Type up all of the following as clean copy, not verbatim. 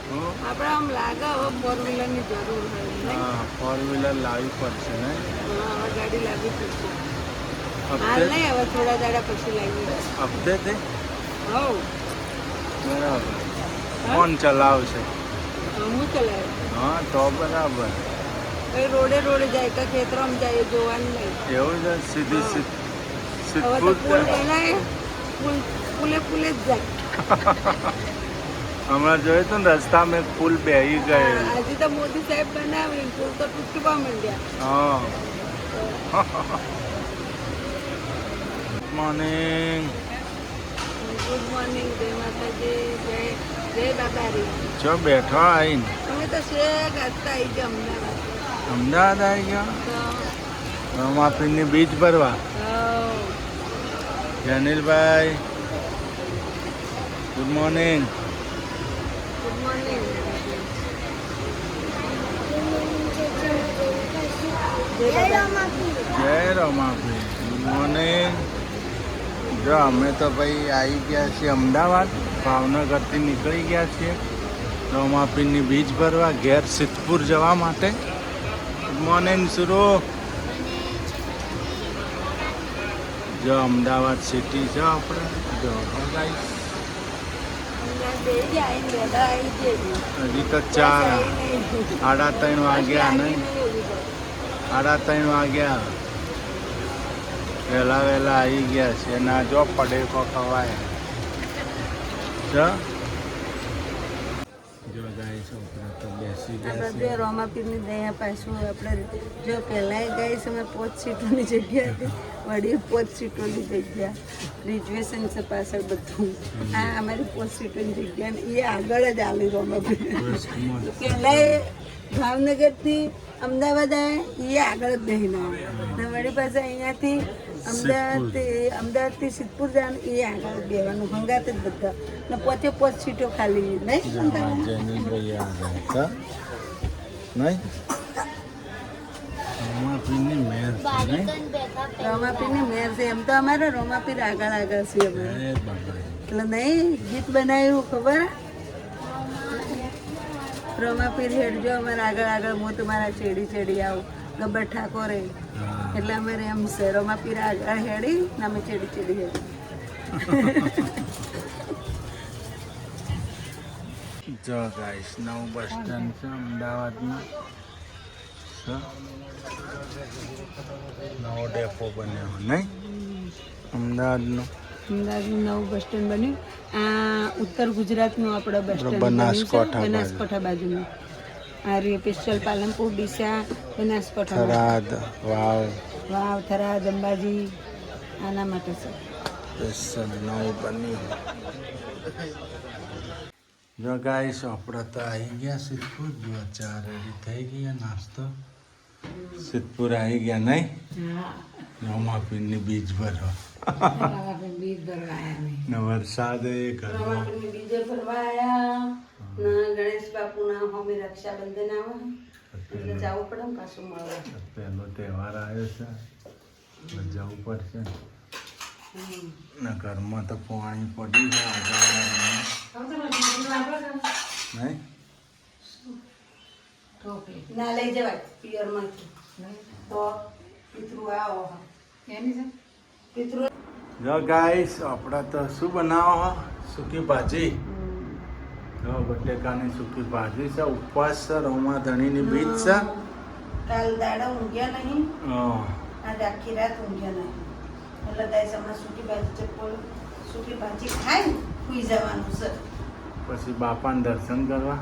આપણે આમ લાગે હવે 4 વ્હીલરની જરૂર હોય નહીં? હા 4 વ્હીલર લાવવી પડશે ને. હા હવે ગાડી લાવવી પડશે. હાલ હપ્તે નહીં, હવે થોડા દાડા પછી લાવી. હપ્તે તે હવ બરાબર. કોણ ચલાવશે? હું ચલાવે. હા તો બરાબર. કઈ રોડે રોડે જાય કે ખેતરમાં જાય એ જોવાનું નહીં. એવું છે સીધી હવે તો સિદ્ધપુર પુલ બનાવે, પુલે જ જાય. હમણાં જોયું તું ને રસ્તામાં એક પુલ બેહી ગયેલ. આજે તો મોદી સાહેબ બનાવી, પુલ તો તૂટવા માંડ્યા. હા મોર્નિંગ. ગુડ મોર્નિંગ, જય માતાજી, જય બાબારી. જો બેઠો આવીને અમે તો શેક હસતા આવી ગયા અમદાવાદ. અમદાવાદ આવી ગયો તો રમાપીરની બીચ ભરવા. જનીલભાઈ ગુડ મોર્નિંગ. Good morning. જય રમાપી ગુડ મોર્નિંગ. જો અમે તો ભાઈ આવી ગયા છીએ અમદાવાદ, ભાવનગરથી નીકળી ગયા છીએ રમાપીરની બીચ ભરવા ઘેર સિદ્ધપુર જવા માટે. ગુડ મોર્નિંગ સુરો. જો અમદાવાદ સિટી છે આપણે. જો ગાઈસ હજી તો 4:30 વાગ્યા નહીં. 3:30 વાગ્યા. વહેલા આવી ગયા છે. ના જો પડેકો ખવાય. જો ગાઈસ આપણે તો બેસી ગયા આપણે છે. જો રોમાપીરની દયા પાછું આપણે જો પહેલાંય ગઈ છે અમે 5 સીટોની જગ્યા હતી, વળી 5 સીટોની જગ્યા રિઝર્વેશન છે પાછળ બધું. આ અમારી 5 સીટોની જગ્યા ને એ આગળ જ આવી રોમાપી. પહેલાંય ભાવનગરથી અમદાવાદ આવે એ આગળ જ નહીં આવે ને વળી પાસે અહીંયાથી અમદાવાદથી સિદ્ધપુર જવાનું એ આગળ બેવાનું હંગાત જ બધા ને 5 સીટો ખાલી નહીં. જનીલભાઈ આ ગયા નહીં. રમાપીરની મેર છે નહીં. રોમાપીરની મેર છે એમ તો અમારે રોમાપીર આગળ છે અમે હે બાબા. એટલે નહીં ગીત બનાવ્યું ખબર રોમાપીર હેડજો અમારે આગળ હું તમારા ચેડી આવું ગબ્બર ઠાકોરે. હા. એટલે અમારે એમ છે રોમાપીર આગળ હેડી ને અમે ચેડી હેડી. જો ગાઈસ નવું બસ સ્ટેન્ડ છે અમદાવાદનું. નવો ડેપો બન્યો નહીં અમદાવાદનો. અમદાવાદનું નવું બસ સ્ટેન્ડ બન્યું. આ ઉત્તર ગુજરાતનું આપણે બસ સ્ટેન્ડ બનાસકાંઠા બાજુનું. આ રહ્યું સ્પેશિયલ પાલનપુર, ડીસા, બનાસકાંઠા, થરાદ, વાવ, થરાદ, અંબાજી આના માટે છે. સ્પેશિયલ નવું બન્યું. જો ગાઈસ આપણે તો આવી ગયા સિદ્ધપુર. જો 4 રેડી થઈ ગયા નાસ્તો. સિદ્ધપુર આવી ગયા નહીં. રમાપીરની બીચ ભરવા. બીજ ભરવા આવ્યા ને વરસાદ એ ઘરમાં. બીજે ભરવા આવ્યા ને ગણેશ બાપુના હોમે રક્ષાબંધન આવે એટલે જવું પડે ને પાછું મળવા. પહેલો તહેવાર આવ્યો છે એટલે જવું પડશે ને. ઘરમાં તો પાણી પડ્યું છે નહીં. ના લઈ જવાય પિયરમાંથી તો પિતૃ આવો પિતૃ. જો ગાઈસ આપણે તો શું બનાવો? સૂકી ભાજી. જો બટેકાની સૂકી ભાજી છે. ઉપવાસ છે. રમા ધણીની બીજ છે. કાલ દાડા ઊંઘ્યા નહીં, હા. આજે આખી રાત ઊંઘ્યા નહીં. એટલે ગાઈસ હમણાં સૂકી ભાજી ખાઈ સુઈ જવાનું છે. પછી બાપાને દર્શન કરવા.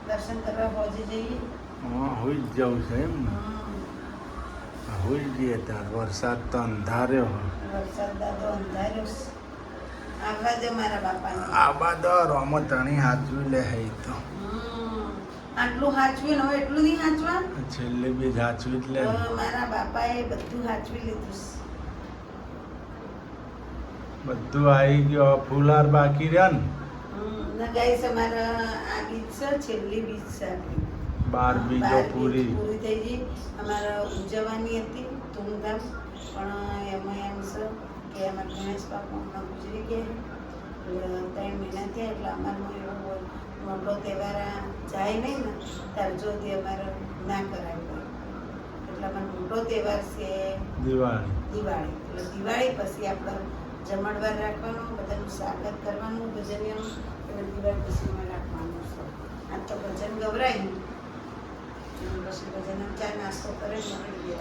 દર્શન કરવા પહોંચી જઈએ. હા હોઈ જ જવું છે એમ ને. હોઈ જઈએ તાર. વરસાદ તો અંધાર્યો. વરસાદ દાદો અંધાર્યો છે. આવવા દે મારા બાપાને. આ બાદ રોમો ધણી હાચવી લે હે તો. આટલું હાચવ્યું ને હવે એટલું નહીં હાચવા. છેલ્લે બી હાચવી જ લે. મારા બાપાએ બધું હાચવી લીધું છે. બધું આવી ગયો. ફૂલાર બાકી રહ્યા ને. ગાઈસ અમારા આ બીજ છે, છેલ્લી બીજ છે આપણી. 12 બીજો પૂરી થઈ ગઈ. અમારે ઉજવવાની હતી ધૂમધામ, પણ એમાં એમ છે કે અમારા ગણેશ બાપુ હમણાં ગુજરી ગયા 3 મહિના થયા એટલે અમારું એવું મોટો તહેવાર આ જાય નહીં ને ત્યાર સુધી અમારે ના કરાય. એટલે અમારો મોટો તહેવાર છે દિવાળી. એટલે દિવાળી પછી આપણે જમણવાર રાખવાનું, બધાનું સ્વાગત કરવાનું ભજનિયાનું, એટલે દિવાળી પછી અમે રાખવાનું છે. આ તો ભજન ગવરાય પછી ભજન ચા નાસ્તો કરે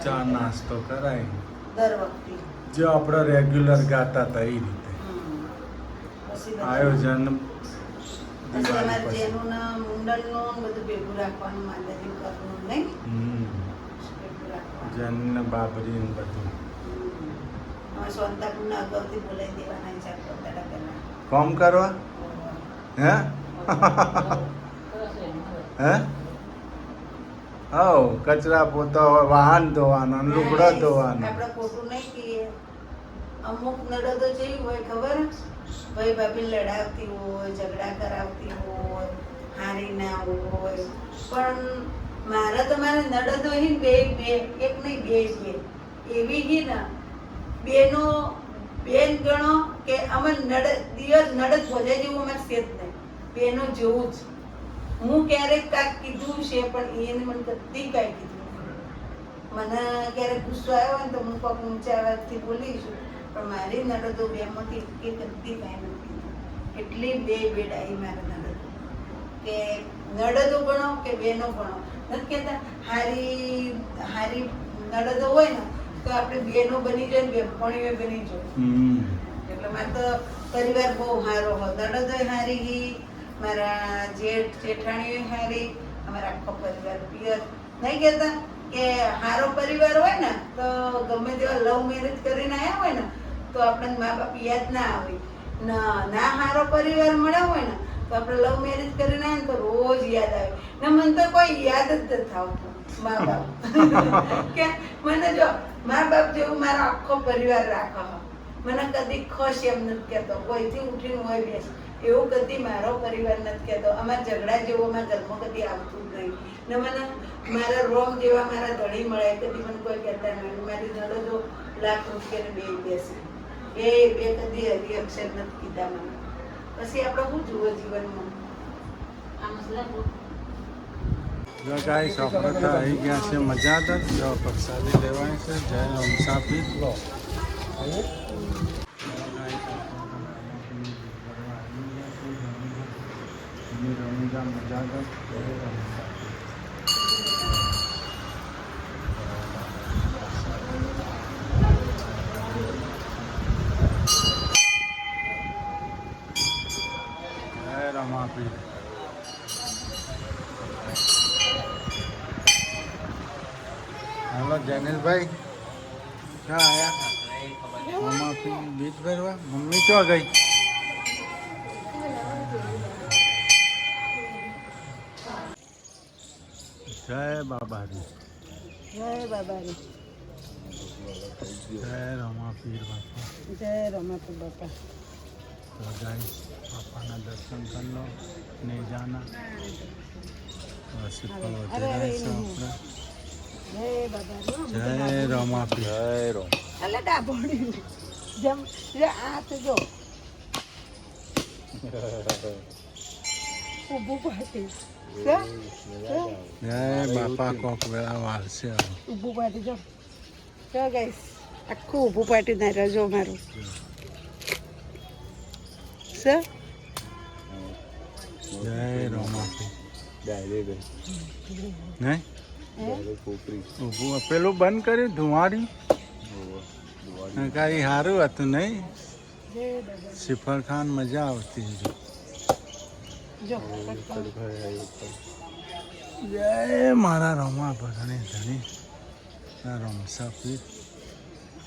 ચા નાસ્તો કરાય દર વખતે જો આપણે રેગ્યુલર ગાતા હતા એ રીતે પછી આયોજન પછી અમારે જેનું મુંડનનું બધું ભેગું રાખવાનું, માતાજી કરવાનું નહીં ભેગું રાખવાનું. જન બાબરી ને બધું અમે સોનતાપુરના અગાઉથી બોલાવી દેવાના છે પોતાના પહેલા. કોમ કરવા હે હે હવ કચરા પોતા વાહન ધોવાનો ને લુગડો ધોવાનો. આપણે ખોટું નહીં કહીએ. અમુક નડદો જેવી હોય ખબર, ભાઈ ભાભી લડાવતી હોય, ઝઘડા કરાવતી હોય, હારી ના હોય, પણ મારે તમારે નડદો હી બે એક નહીં બે એવી હી ને બેનો બેન ગણો કે અમે દિવસ નડદ ભોજા જેવું અમારે છે જ નહીં. બેનો જેવું જ. હું ક્યારેક કાંઈક કીધું છે પણ એને મને કદી કાંઈ કીધું નથી. મને ક્યારેક ગુસ્સો આવ્યો હોય ને તો હું કોઈક ઊંચા અવાજથી બોલીશું, પણ મારી નડદો બેમાંથી કે કદી કાંઈ નથી કીધું. એટલી બેડાઈ મારે નડદો કે નડદો ભણો કે બેનો ભણો નથી કહેતા. હારી નડદો હોય ને તો આપણે બેનો બની જાય ને બેનપણીઓ બની જાય. એટલે મારે તો પરિવાર બહુ સારો હોય. નડદો હારી ગઈ, મારા જેઠાણીઓ હારી, અમારા આખો પરિવાર પિયર. નહીં કહેતા કે સારો પરિવાર હોય ને તો ગમે તેવા લવ મેરેજ કરીને આવ્યા હોય ને તો આપણને મા બાપ યાદ ના આવે. ના સારો પરિવાર મળ્યો હોય ને તો આપણે લવ મેરેજ કરીને આવ્યા ને તો રોજ યાદ આવે. ને મને તો કોઈ યાદ જ નથી આવતું મા બાપ. કે મને જો મા બાપ જેવું મારો આખો પરિવાર રાખો. મને કદી ખુશ એમ નથી કહેતો, કોઈથી ઉઠીને હોય બેસ એવું કદી મારો પરિવાર નથી કહેતો. અમારા ઝઘડા જેવો અમારા ઘરમાં કદી આવતું જ નહીં. ને મને મારા રોમ જેવા મારા ધણી મળે કદી મને કોઈ કહેતા નહીં. મારી નડદો લાખ રૂપિયાને બે બેસે બે કદી હરી અક્ષર નથી કીધા મને. પછી આપણે શું જુઓ જીવનમાં જો ગાઈસ આપણે તો આવી ગયા છે મજા તો જો પ્રસાદી લેવાની છે. જય મુસાફિર લો મજા તો રમાપી हेलो जैनिल भाई क्या आया मम्मा फिर बीच भरवा मम्मी क्यों आ गई जय बाबारी જય બાબારી, जय रमा पीर बापा. જય રમાપુર બાપા. तो गाइस पापा ना दर्शन कर लो नहीं जाना बस अरे, જય બાબારી. जय रमा पीर जय रो અલે ડાબોડી જેમ આ તો જો ઊભું પાટી जय बापा कोक वेला वालसे ઊભું પાટી જો ગાઈસ આખું ઊભું પાટી ના રજો મારું સર. जय रमा पीर नहीं ઊભું પેલું બંધ કર્યું ધુવાડી કાંઈ સારું હતું નહીં. શ્રીફળ ખાન મજા આવતી જો જય મારા રમા ભરણી ધણી રમસા પીર.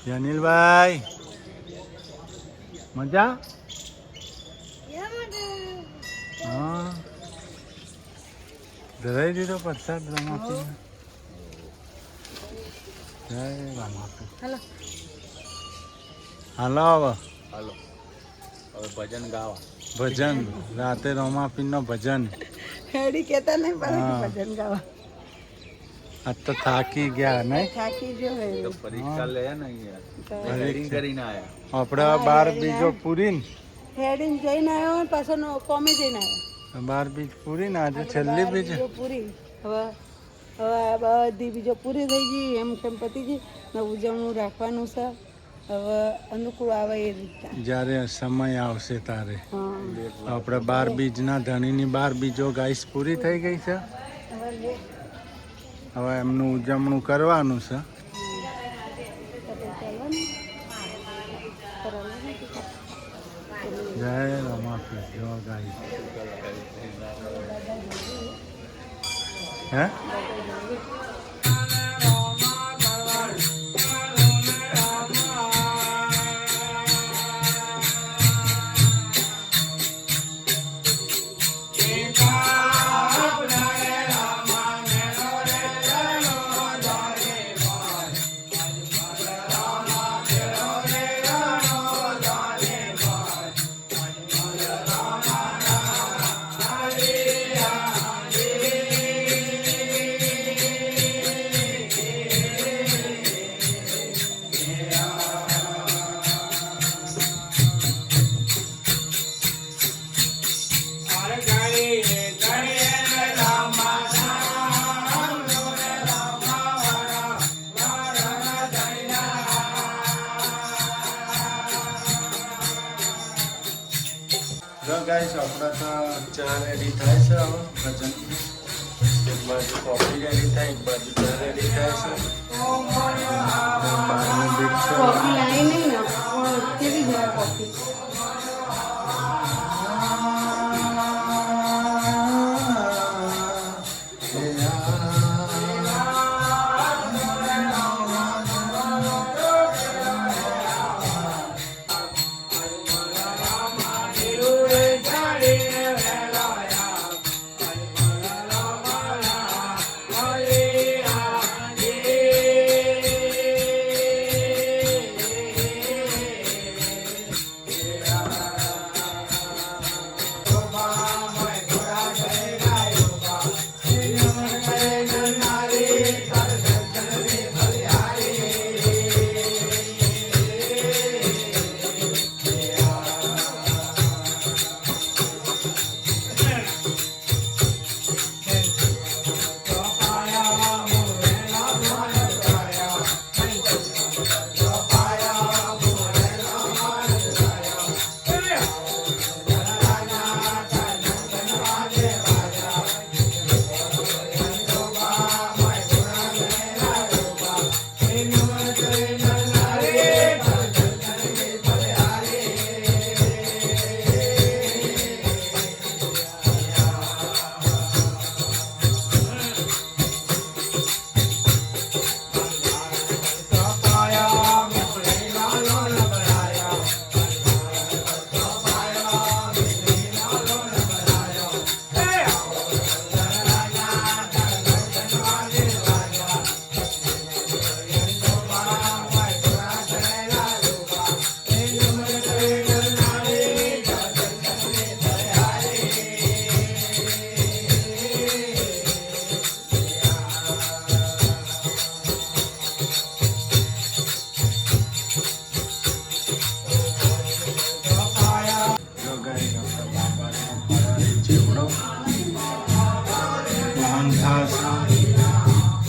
જનીલભાઈ મજા હા ધરાઈ દીધો પ્રસાદ રમા પીર. જય રમા પીર. હાલો હાલો હવે હાલો હવે ભજન ગાવા. ભજન રાતે રોમાપીરનો ભજન. હેડી કહેતા નહીં હા. પણ ભજન ગાવા આજ તો થાકી ગયા નહીં થાકી ગયો તો હોય પરીક્ષા લે ને અહીંયા રેડિંગ કરીને આયા. આપણે બાર બીજો પૂરીને હેડીને જઈને આવ્યો ને પાછો કોમી જઈને આવ્યો બાર બીજ પૂરી ને આજે છેલ્લી બીજ બીજો પૂરી હવે હવે આ બધી બીજો પૂરી થઈ ગઈ એમ કેમ પતી ગઈ ને ઉજવણું રાખવાનું છે હવે અનુકૂળ આવે એ રીતના જ્યારે સમય આવશે તારે હા આપણે 12 બીજના ધણીની 12 બીજો ગાઈસ પૂરી થઈ ગઈ છે હવે લે હવે એમનું ઉજવણું કરવાનું છે જય રમાપીર જો ગાઈસ હે જો ગાઈસ આપણે તો ચા રેડી થાય છે હવે ભજન એક બાજુ કોફી રેડી થાય એક બાજુ ચા રેડી થાય છે બહારનું બીજ છે કોફી લાવી નહીં ને પણ કેવી જાય કોફી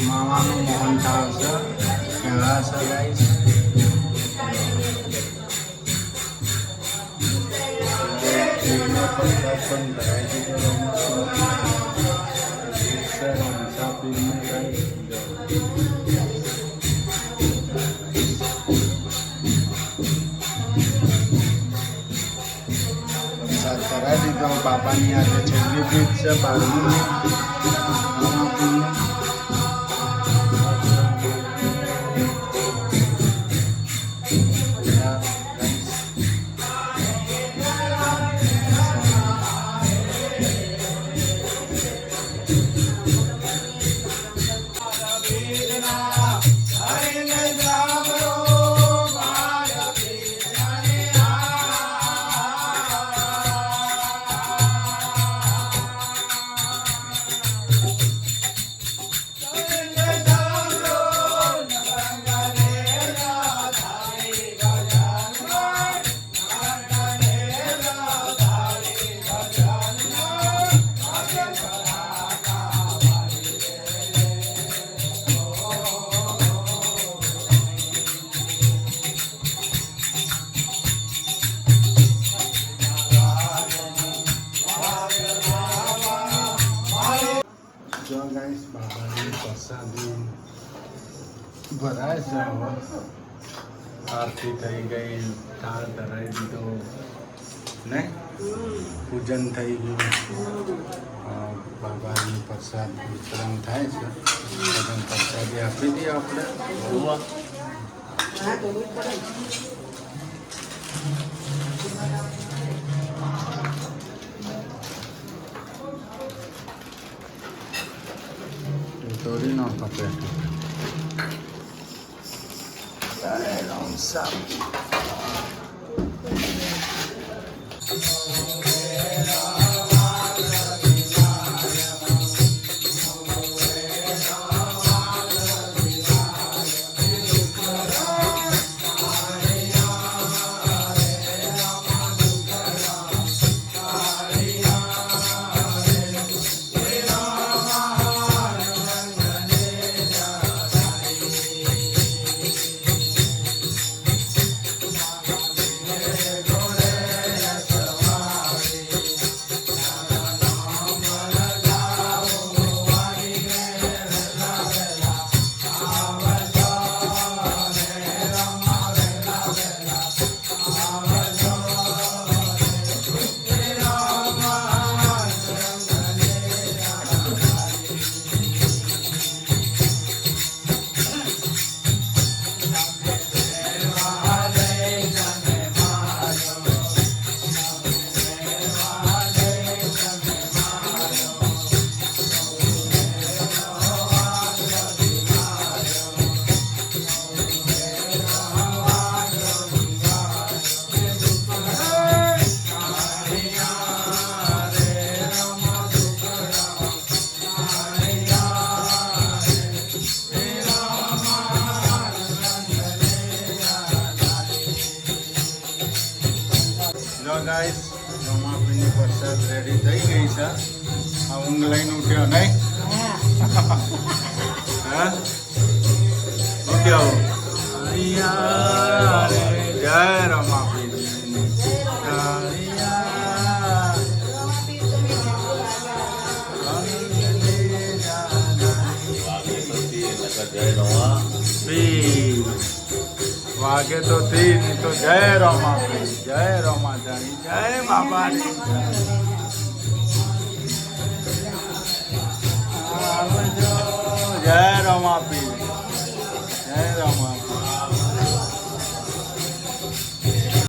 માવાનું મોહન થાળ છે કેળા છે ગાઈસ પણ ભરાઈ દીધો મુસાફરીને ગાઈસ કરાવી દીધો બાપાની આજે છેલ્લી બીજ છે 12મી જો ગાઈસ બાબાની પ્રસાદી ભરાય છે હવે આરતી થઈ ગઈ થાળ ધરાઈ દીધો ને પૂજન થઈ ગયું બાબાની પ્રસાદ વિતરણ થાય છે બધાને પ્રસાદી આપી દઈએ આપણે હા તો તોડી નાખો પેટ રામ સામ ગાઈસ રમાપીની પ્રસાદ રેડી થઈ ગઈ છે આ ઊંઘ લઈને ઉઠ્યો નહીં હા ઓકે આવો જય રમાપી વાગે તો થી નહીં તો જય રમાપી જય રમાધાણી જય બાબાની જય રમાપી જય રમાપી